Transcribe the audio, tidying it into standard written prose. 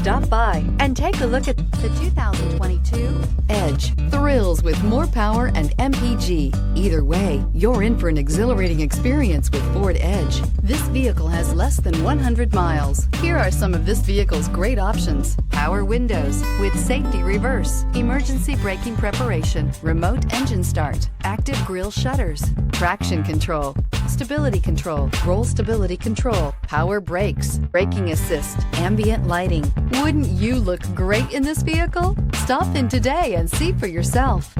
Stop by and take a look at the 2022 Edge. Thrills with more power and MPG. Either way, you're in for an exhilarating experience with Ford Edge. This vehicle has less than 100 miles. Here are some of this vehicle's great options: power windows with safety reverse, emergency braking preparation, remote engine start, active grille shutters, traction control, stability control, roll stability control, power brakes, braking assist, ambient lighting. Wouldn't you look great in this vehicle? Stop in today and see for yourself.